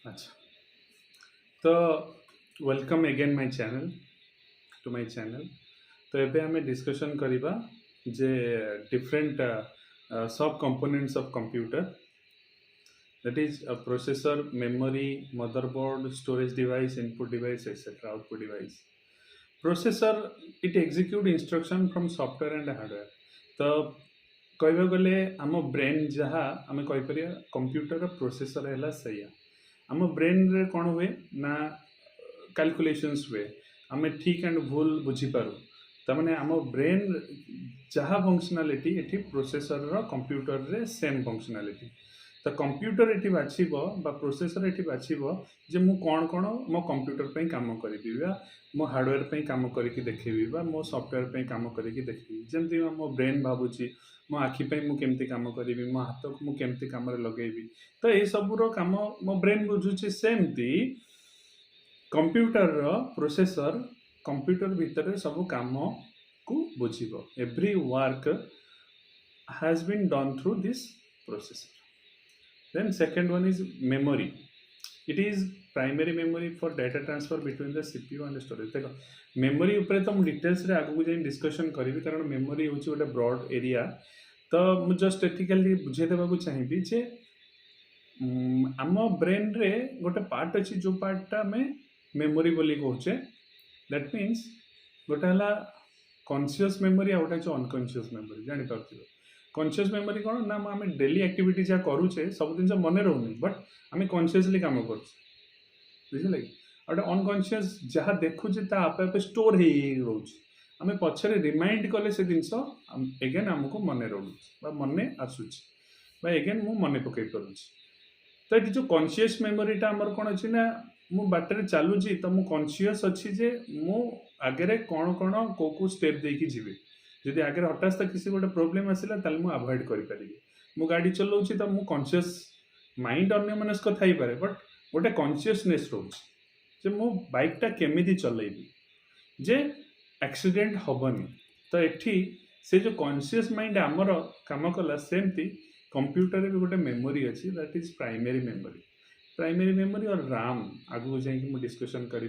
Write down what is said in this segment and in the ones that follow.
अच्छा तो welcome again my channel to my channel. तो एबे हमें डिस्कशन करिबा जे डिफरेंट सब components of computer, that is a processor, memory, motherboard, storage device, input device, etc., output device. Processor, it execute instruction from software and hardware. तो कहबा गले आम ब्रेन जहाँ आम कहीपर कंप्यूटर प्रोसेसर है सैया आम ब्रेन रे कौन हुए ना कैलकुलेशंस हुए आम ठीक एंड भूल बुझीपारू तमाने आम ब्रेन जहाँ फंक्शनालिटी ये प्रोसेसर कंप्यूटर रे सेम फंक्शनालिटी। तो कंप्यूटर ये बाछब प्रोसेसर ये बाछब जे मु कौन कौन मो कंप्यूटर पे काम करी मो हार्डवेयर पे काम करके देखी मो सॉफ्टवेयर पे काम करके देखी जमती मो ब्रेन भावुची मो आखि मुझे काम करी मो हाथ को मुझे कम लगेबी। तो ये सबूर कम मो ब्रेन बुझुची सेमती कंप्यूटर प्रोसेसर कंप्यूटर भितर सब काम को बुझीबो every work has been done through this processor. Then second one is memory. It is primary memory for data transfer between the CPU and the storage. देखो मेमोरी उपरे तो मुझे डिटेल्स रे आगु जाई डिस्कशन करी कारण मेमोरी होची गोटे ब्रॉड एरिया। तो मु जस्ट एथिकली बुझे देबा को चाहिबी जे आम ब्रेन रे गोटे पार्ट अछि जो पार्टटा में मेमोरी बोली कहूचे। दैट मीन्स गोटे हला कॉन्शियस मेमोरी आ गोटे अनकॉन्शियस मेमोरी जानि पारथिबो। कॉन्शियस मेमोरी कौन ना आम डेली एक्टिविटी जहाँ करुचे सब जिन मन रोनी बट आम कॉन्शियसली काम करुचे बुझे कि गोटे अनकॉन्शियस जहाँ देखुचे आपे आपे स्टोर हो रोचे आम पछरे रिमाइंड कले से जिनस एगेन आमको मन रोचे मन आसूची एगेन मु मन पकई पारुची। तो ये जो कॉन्शियस मेमोरीटा आमर कौन अच्छी ना मु बाटर चलुची तो मु कॉन्शियस अच्छी जे मु आगे कौन कौन को स्टेप देकी जीवी जदि आगे हठात किसी गोटे प्रोब्लेम आसला मुझे अवॉइड करी मु गाड़ी चलाऊँच तो मु कॉन्शियस माइंड अन्य मनस्क थी पारे बट गोटे कॉन्शियसनेस रोचे जे मो बाइकटा केमी चलैबी जे एक्सीडेंट हेनी। तो ये से जो कॉन्शियस माइंड आमर काम कला सेमती कंप्यूटर भी गोटे मेमोरी अच्छी दैट इज प्राइमरी मेमोरी और राम आगू जाकि डिस्कशन करी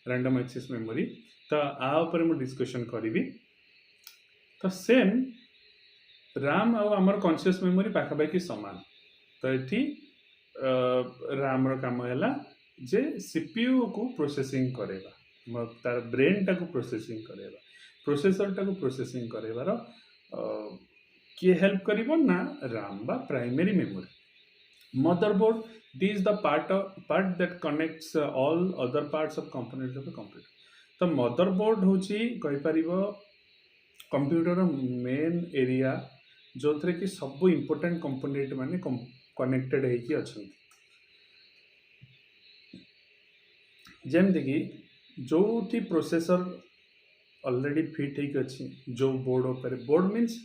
रैंडम एक्सेस मेमोरी। तो आपर मुझे डिस्कशन करी तो सेम राम आमर कॉन्शियस मेमोरी पाखापाखि सामान। तो ये राम काम है जे सीपीयू को प्रोसेसिंग करेगा तार ब्रेन टाक प्रोसेसिंग करेगा प्रोसेसर टाक प्रोसेसिंग करेबार किए हेल्प करिवो ना राम बा primary memory. Motherboard this is the part that connects all other parts of components of the computer. तो मदरबोर्ड होची कहि परिबो कंप्यूटर मेन एरिया जो थे कि सब इंपोर्टेंट कंपोनेंट माने कनेक्टेड होगी अच्छा जमती कि जो थी प्रोसेसर ऑलरेडी फिट होगी अच्छी जो बोर्ड उपर बोर्ड मीन्स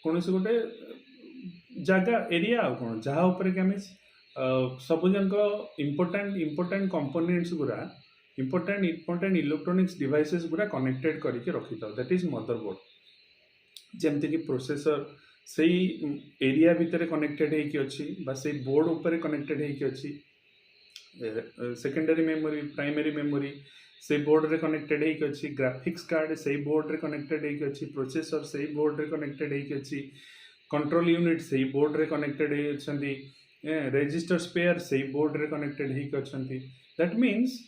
कौन से गोटे जगह एरिया आ कौन जहाँ उपर कि आम सब जाक इंपोर्टेंट कंपोनेंट्स गुरा इंपोर्टेंट इलेक्ट्रोनिक्स डिवाइसेस गुरा कनेक्टेड करके रखी था दैट इज मदरबोर्ड। जमती कि प्रोसेसर से एरिया भितर कनेक्टेड होती बोर्ड उपर कनेक्टेड होती सेकेंडरी मेमोरी प्राइमरी मेमोरी से बोर्ड रे कनेक्टेड होती ग्राफिक्स कार्ड से बोर्ड रे कनेक्टेड होती प्रोसेसर से बोर्ड रे कनेक्टेड होती कंट्रोल यूनिट से बोर्ड रे कनेक्टेड होती रजिस्टर स्पेयर से बोर्ड रे कनेक्टेड होती। दैट मीन्स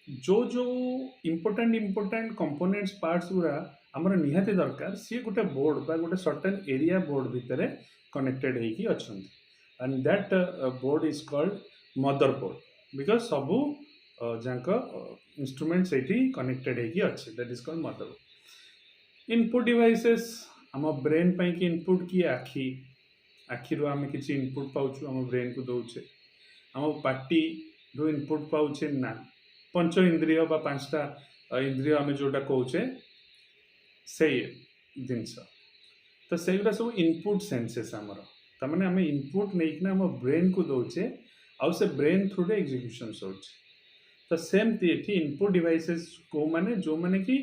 जो जो इंपोर्टेंट कंपोनेंट्स पार्ट्स गुरा आमर निहाती दरकार सी गोटे बोर्ड बा गोटे सर्टेन एरिया बोर्ड भितर कनेक्टेड होगी अच्छा and that board is called motherboard because सबू जाक इंस्ट्रूमेंट्स ये कनेक्टेड होगी अच्छे that is called motherboard. Input devices आम ब्रेन पाई कि इनपुट किए आखिर आम कि इनपुट पाचु आम ब्रेन को दौचे आम पार्टी रू इनपुट पाचे ना पंच इंद्रिय बा पांचटा इंद्रिय आम जोटा कौचे से जिनस। तो से गुरा सब इनपुट सेंसेस आमर तमाने आम इनपुट नहीं आम ब्रेन को दौचे आउ से ब्रेन थ्रू रे एग्जीक्यूशन होचे। तो सेमती ये इनपुट डिवाइसेस को माने जो माने कि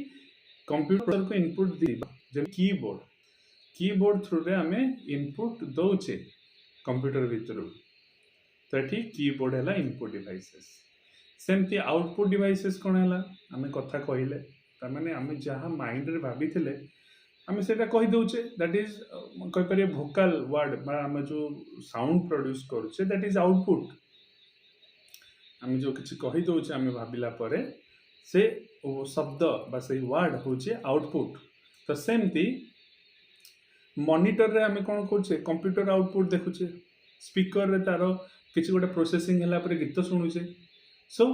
कंप्यूटर को इनपुट दी कीबोर्ड थ्रू रे आम इनपुट दौचे कंप्यूटर भीतर तो ये कीबोर्ड है इनपुट डिवाइसेस सेमती आउटपुट डिवाइसेस कौन है आम कथा कहले तार आम जहाँ माइंड रे भाभी आम से कही दौचे दैट इज कहीपर भोकाल वर्ड आम जो साउंड प्रोड्यूस करुचे दैट इज आउटपुट आम जो किसी कही दौचे आम भाविला परे से शब्द बा से वर्ड हूँ आउटपुट तो सेमती मॉनिटर रे आम कौन करुचे कंप्यूटर आउटपुट देखुचे स्पीकर रे तार किसी गोटे प्रोसेसिंग है गीत शुणुचे सो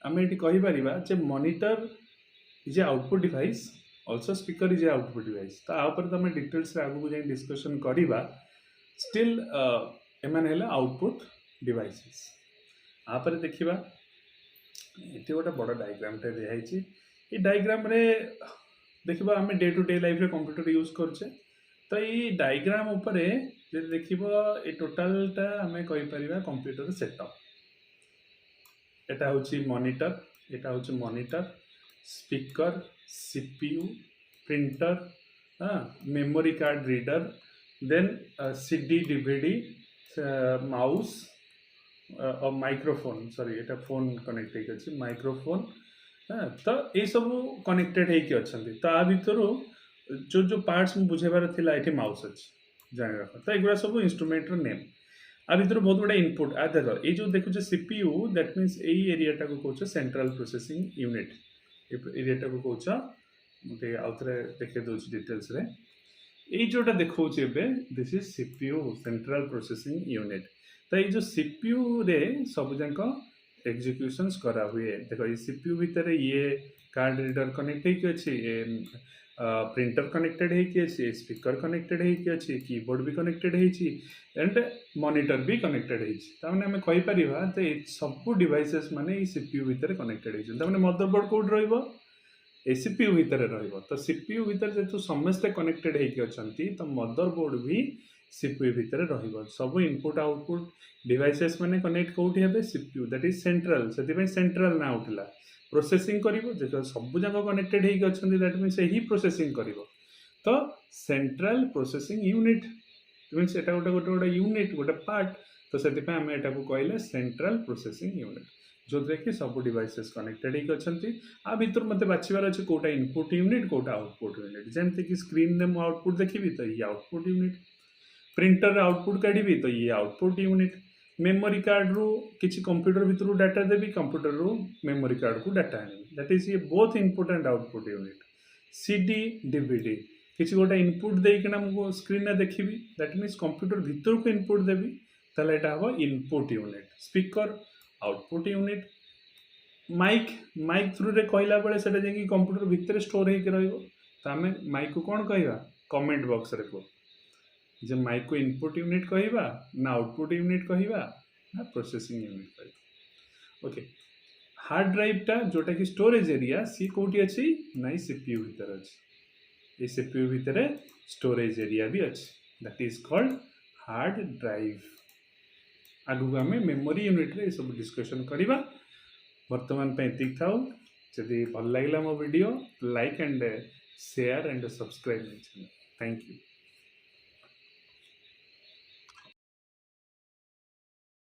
आम ये कहीपर monitor is a output device also speaker is a output device तो आपर तो डिटेल्स आगू जाए डिस्कशन करवा स्टिल एमान है आउटपुट डिवाइसेस आपर देखा ये गोटे बड़ डायग्रामटे दिखाई ये डायग्राम रे देखा आम डे टू डे लाइफ रे कंप्यूटर यूज करछे तो ये डायग्राम उपर देख ये टोटालटा आम कहीपर कंप्यूटर सेटअप एटा हूँ मॉनिटर एटा हूँ monitor speaker CPU printer memory card reader then CD DVD mouse और माइक्रोफोन सॉरी एटा फोन कनेक्ट होगी माइक्रोफोन तो ये सब कनेक्टेड होती तो आ भर जो जो पार्ट्स मुझे बुझेबार थिला ये माउस अच्छी जान रख तो एगुड़ा सब इंस्ट्रूमेंट नेम आ भर बहुत गुड़ा इनपुट आ देख ये जो देखुचे सीपीयू दैट मीन्स यही एरियाटा को कौच सेंट्रल प्रोसेसिंग यूनिट एरियाटा को कौच मुझे आउ थे देखे दूसरी डिटेल्स रे ये जोटा देखा this is CPU central processing unit तो ये जो सीपीयू रे सब जाक एग्जीक्यूशंस करा हुए देखो ये सीपीयू भितर ये कार्ड रीडर कनेक्ट होती प्रिंटर कनेक्टेड होती स्पीकर कनेक्टेड होती कीबोर्ड भी कनेक्टेड होती एंड मॉनिटर भी कनेक्टेड होती आम कहीपर सब डिवाइसेस माने सीपीयू भितर कनेक्टेड होती मदरबोर्ड कौट रही ए सीपीयू भितर रहिबो तो सीपीयू भितर जेतु समस्ते कनेक्टेड होइके अछंती तो मदरबोर्ड भी सीपीयू भितर रहिबो सब इनपुट आउटपुट डिवाइसेस माने कनेक्ट कोठी हेबे सीपीयू दैट इज सेंट्रल सेति सेंट्रल ना उठला प्रोसेसिंग करिवो जे सब जाक कनेक्टेड होइके अछंती दैट मींस ही प्रोसेसिंग करिवो तो सेंट्रल प्रोसेसिंग यूनिट मींस एटा गोटे गोटे गोटे यूनिट गोटे पार्ट तो सेति आम एटा को कहले सेंट्रल प्रोसेसिंग यूनिट जो कि सब डिवाइसेस कनेक्टेड होती आ भर मत बाछार अच्छे कौटा इनपुट यूनिट कौटा आउटपुट यूनिट जमती कि स्क्रीन में मुझे आउटपुट देखी तो ये आउटपुट यूनिट प्रिंटर आउटपुट काढ़ी तो ये आउटपुट यूनिट मेमोरी कार्ड रु किसी कंप्यूटर भितर डाटा देवी कंप्यूटर रु मेमोरी कार्ड को डाटा आनी दैट इज ये both input and output unit CD DVD किसी गोटे इनपुट देना मुझे स्क्रीन में देखी दैट मीन्स कंप्यूटर भितर को इनपुट देवी ताले एटा हम input unit speaker output unit mic mic through रे कहला बेले सेटा जे कंप्यूटर भितर स्टोर होके रहिबो तो आम माइक को कौन कहवा कमेंट बॉक्स रे को जे माइक को इनपुट यूनिट कहवा ना आउटपुट यूनिट कहवा ना प्रोसेसिंग यूनिट कहवा ओके हार्ड ड्राइव टा जोटा कि स्टोरेज एरिया सी कोठी अछि नाइ सीपीयू भितर अछि ए सीपीयू भितर स्टोरेज एरिया भी अछि that is called hard drive आगु आम मेमोरी यूनिट रे सब डिस्कशन करवा वर्तमान पे एतिक थाउ जदि भल लागला मो video like and share and subscribe my channel thank you.